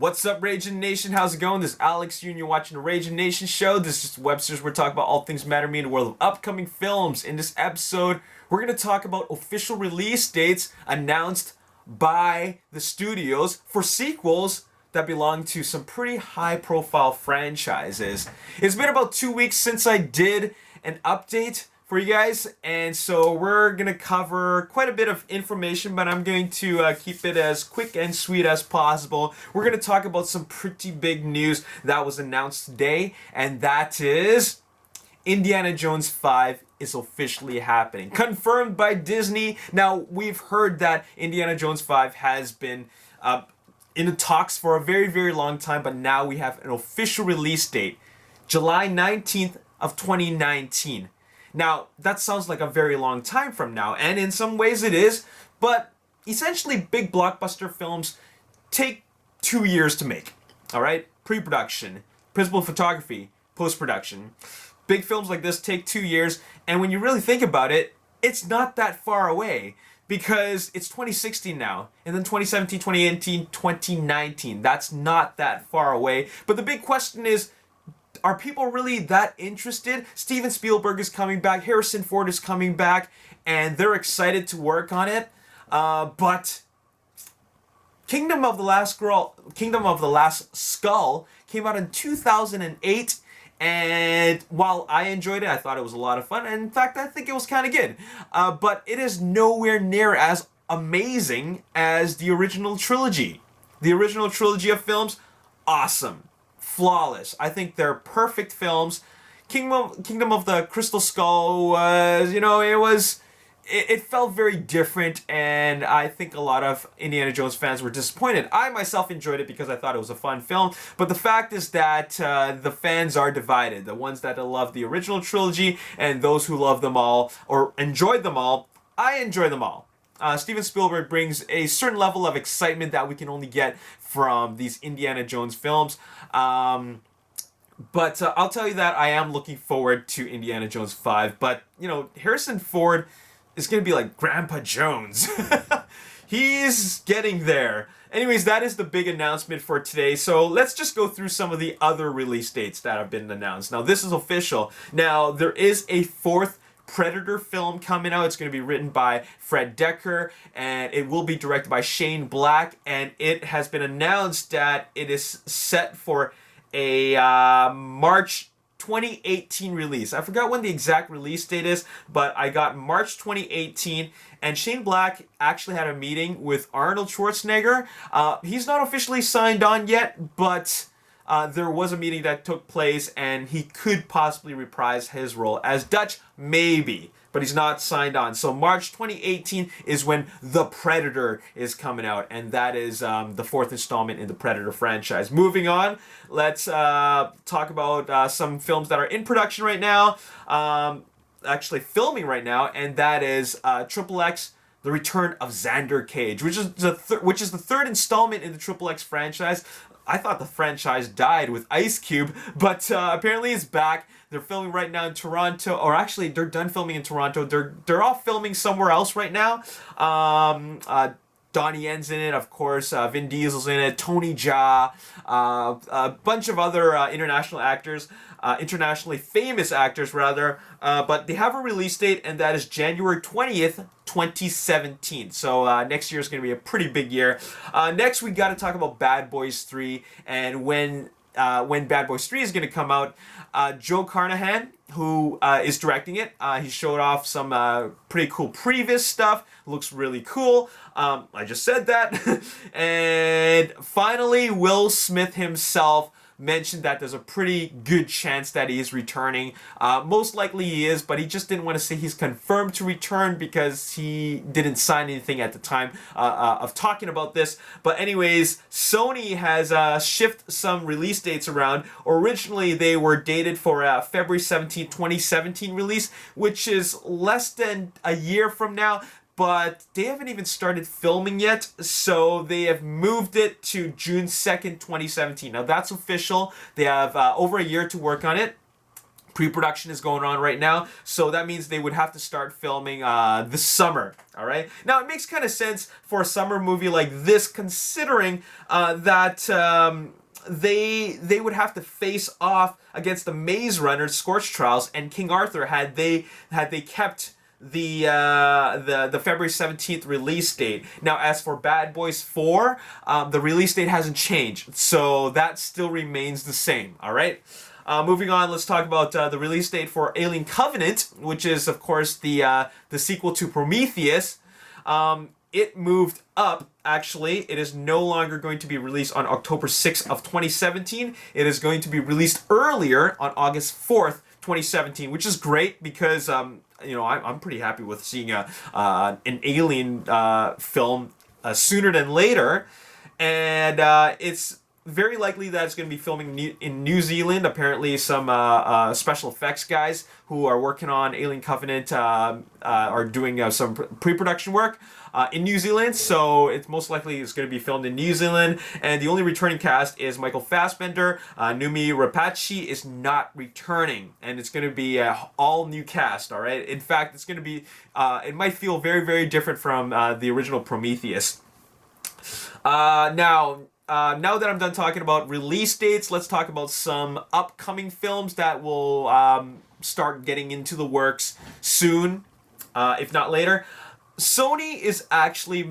What's up, Ragin Nation? How's it going? This is Alex here, and you're watching the Ragin Nation show. This is Webster's. We're talking about all things matter to me in the world of upcoming films. In this episode, we're going to talk about official release dates announced by the studios for sequels that belong to some pretty high-profile franchises. It's been about 2 weeks since I did an update for you guys, and so we're gonna cover quite a bit of information, but I'm going to keep it as quick and sweet as possible. We're gonna talk about some pretty big news that was announced today, and that is Indiana Jones 5 is officially happening, confirmed by Disney. Now, we've heard that Indiana Jones 5 has been in the talks for a very, very long time, but now we have an official release date, July 19th of 2019. Now, that sounds like a very long time from now, and in some ways it is, but essentially big blockbuster films take 2 years to make, alright? Pre-production, principal photography, post-production. Big films like this take 2 years, and when you really think about it, it's not that far away, because it's 2016 now, and then 2017, 2018, 2019. That's not that far away, but the big question is, are people really that interested? Steven Spielberg is coming back, Harrison Ford is coming back, and they're excited to work on it. But Kingdom of the Last Skull came out in 2008, and while I enjoyed it, I thought it was a lot of fun, and in fact, I think it was kind of good. But it is nowhere near as amazing as the original trilogy. The original trilogy of films, awesome. Flawless. I think they're perfect films. Kingdom of the Crystal Skull was, it felt very different, and I think a lot of Indiana Jones fans were disappointed. I myself enjoyed it because I thought it was a fun film, but the fact is that the fans are divided. The ones that love the original trilogy and those who love them all or enjoyed them all. I enjoy them all. Steven Spielberg brings a certain level of excitement that we can only get from these Indiana Jones films. But I'll tell you that I am looking forward to Indiana Jones 5. But, Harrison Ford is going to be like Grandpa Jones. He's getting there. Anyways, that is the big announcement for today. So let's just go through some of the other release dates that have been announced. Now, this is official. Now, there is a fourth Predator film coming out. It's going to be written by Fred Decker, and it will be directed by Shane Black, and it has been announced that it is set for a March 2018 release. I forgot when the exact release date is, but I got March 2018, and Shane Black actually had a meeting with Arnold Schwarzenegger. He's not officially signed on yet, but there was a meeting that took place, and he could possibly reprise his role as Dutch, maybe, but he's not signed on. So March 2018 is when The Predator is coming out, and that is the fourth installment in the Predator franchise. Moving on, let's talk about some films that are in production right now, actually filming right now, and that is XXX, The Return of Xander Cage, which is the third installment in the XXX franchise. I thought the franchise died with Ice Cube, but apparently it's back. They're filming right now in Toronto, or actually they're done filming in Toronto. They're all filming somewhere else right now. Donnie Yen's in it, of course. Vin Diesel's in it. Tony Jaa, a bunch of other internationally famous actors, rather. But they have a release date, and that is January 20th, 2017. So next year is going to be a pretty big year. Next, we got to talk about Bad Boys 3, and when Bad Boys 3 is going to come out. Joe Carnahan, who is directing it, he showed off some pretty cool previous stuff. Looks really cool. I just said that. And finally, Will Smith himself mentioned that there's a pretty good chance that he is returning. Most likely he is, but he just didn't want to say he's confirmed to return because he didn't sign anything at the time of talking about this. But anyways, Sony has shifted some release dates around. Originally, they were dated for February 17, 2017 release, which is less than a year from now. But they haven't even started filming yet, so they have moved it to June 2nd, 2017. Now that's official. They have over a year to work on it. Pre-production is going on right now, so that means they would have to start filming this summer. All right. Now it makes kind of sense for a summer movie like this, considering that they would have to face off against the Maze Runner, Scorch Trials, and King Arthur had they kept the February 17th release date. Now, as for Bad Boys 4, the release date hasn't changed, so that still remains the same. All right. Moving on, let's talk about the release date for Alien Covenant, which is, of course, the sequel to Prometheus. It moved up, actually. It is no longer going to be released on October 6th of 2017. It is going to be released earlier on August 4th, 2017, which is great because, you know, I'm pretty happy with seeing an Alien film sooner than later. And it's very likely that it's going to be filming in New Zealand. Apparently, some special effects guys who are working on Alien Covenant are doing some pre-production work in New Zealand. So it's most likely it's going to be filmed in New Zealand. And the only returning cast is Michael Fassbender. Numi Rapace is not returning, and it's going to be an all new cast. All right. In fact, it's going to be. It might feel very, very different from the original Prometheus. Now that I'm done talking about release dates, let's talk about some upcoming films that will start getting into the works soon, if not later. Sony is actually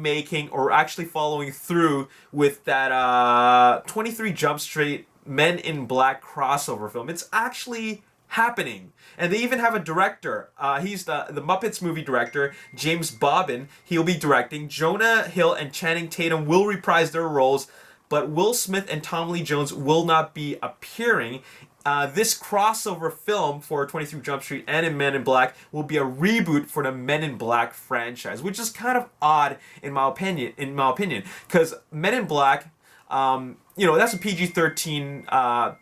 following through with that 23 Jump Street Men in Black crossover film. It's actually happening. And they even have a director. He's the Muppets movie director, James Bobbin. He'll be directing. Jonah Hill and Channing Tatum will reprise their roles, but Will Smith and Tommy Lee Jones will not be appearing. This crossover film for 23 Jump Street and in Men in Black will be a reboot for the Men in Black franchise, which is kind of odd in my opinion. Because Men in Black, you know, that's a PG-13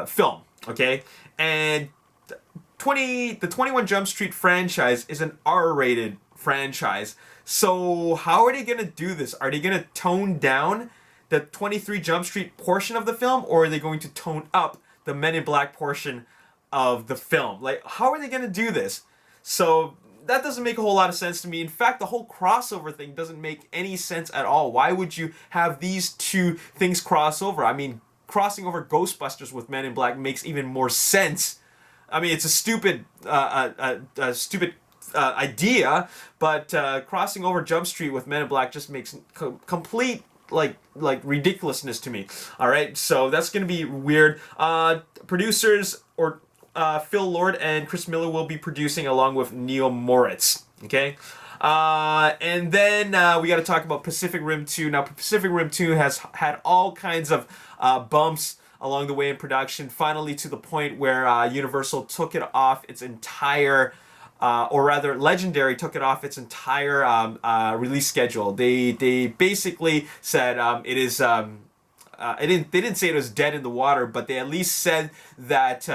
film, okay, and the 21 Jump Street franchise is an R-rated franchise. So how are they gonna do this? Are they gonna tone down the 23 Jump Street portion of the film, or are they going to tone up the Men in Black portion of the film? Like, how are they going to do this? So that doesn't make a whole lot of sense to me. In fact, the whole crossover thing doesn't make any sense at all. Why would you have these two things cross over? I mean, crossing over Ghostbusters with Men in Black makes even more sense. I mean, it's a stupid idea, but crossing over Jump Street with Men in Black just makes complete like ridiculousness to me. All right, so that's gonna be weird. Producers or Phil Lord and Chris Miller will be producing along with Neil Moritz. Okay, and then we got to talk about Pacific Rim 2. Now, Pacific Rim 2 has had all kinds of bumps along the way in production. Finally, to the point where Universal took it off its entire. Or rather, Legendary took it off its entire release schedule. They basically said it is. They didn't say it was dead in the water, but they at least said that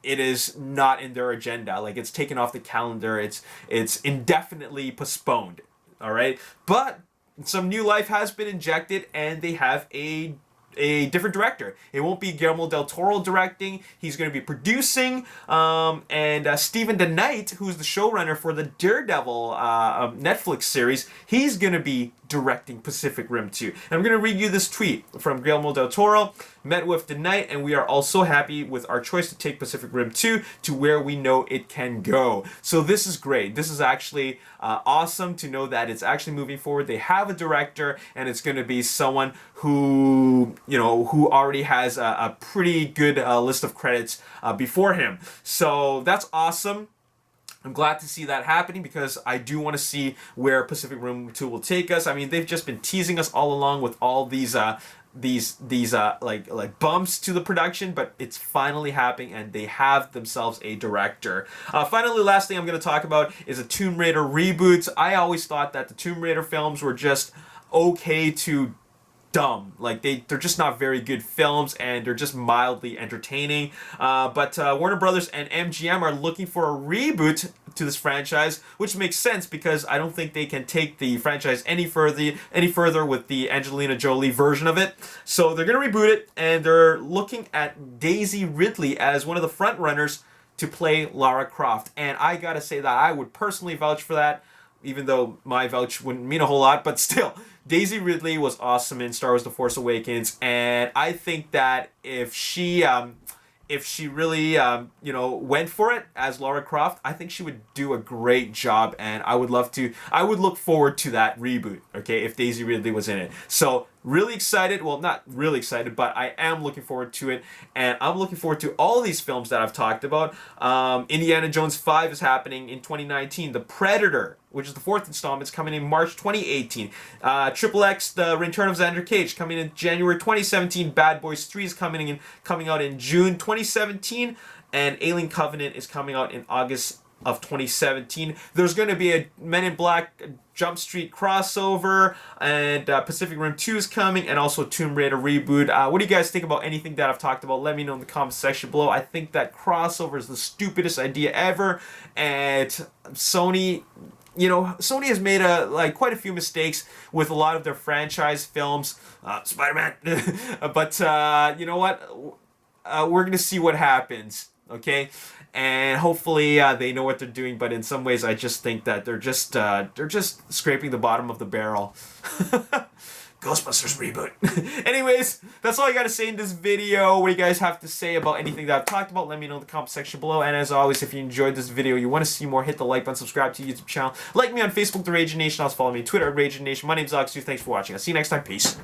it is not in their agenda. Like, it's taken off the calendar. It's indefinitely postponed. All right, but some new life has been injected, and they have a different director. It won't be Guillermo del Toro directing. He's going to be producing. And Stephen DeKnight, who's the showrunner for the Daredevil Netflix series, he's going to be directing Pacific Rim 2. And I'm going to read you this tweet from Guillermo del Toro. Met with DeKnight, and we are all so happy with our choice to take Pacific Rim 2 to where we know it can go. So this is great. This is actually awesome to know that it's actually moving forward. They have a director, and it's going to be someone who, you know, who already has a pretty good list of credits before him. So that's awesome. I'm glad to see that happening because I do want to see where Pacific Rim 2 will take us. I mean, they've just been teasing us all along with all these like bumps to the production, but it's finally happening, and they have themselves a director. Finally, last thing I'm going to talk about is a Tomb Raider reboot. I always thought that the Tomb Raider films were just okay to dumb. Like, they're just not very good films, and they're just mildly entertaining. But Warner Brothers and MGM are looking for a reboot to this franchise, which makes sense because I don't think they can take the franchise any further with the Angelina Jolie version of it. So they're going to reboot it, and they're looking at Daisy Ridley as one of the front runners to play Lara Croft. And I gotta say that I would personally vouch for that, even though my vouch wouldn't mean a whole lot, but still, Daisy Ridley was awesome in Star Wars The Force Awakens, and I think that if she really, went for it as Lara Croft, I think she would do a great job, and I would look forward to that reboot, okay, if Daisy Ridley was in it. So, really excited, well, not really excited, but I am looking forward to it, and I'm looking forward to all these films that I've talked about. Indiana Jones 5 is happening in 2019. The Predator, which is the 4th installment, is coming in March 2018. Triple X, The Return of Xander Cage, coming in January 2017. Bad Boys 3 is coming out in June 2017. And Alien Covenant is coming out in August of 2017. There's going to be a Men in Black Jump Street crossover, and Pacific Rim 2 is coming, and also Tomb Raider reboot. What do you guys think about anything that I've talked about? Let me know in the comment section below. I think that crossover is the stupidest idea ever, and Sony has made quite a few mistakes with a lot of their franchise films. Spider-Man. But you know what? We're going to see what happens, okay? And hopefully they know what they're doing, but in some ways I just think that they're just scraping the bottom of the barrel. Ghostbusters reboot. Anyways, that's all I got to say in this video. What do you guys have to say about anything that I've talked about? Let me know in the comment section below. And as always, if you enjoyed this video, you want to see more, hit the like button, subscribe to the YouTube channel. Like me on Facebook, The Ragin Nation. Also follow me on Twitter at Ragin Nation. My name's Alex. Thanks for watching. I'll see you next time. Peace.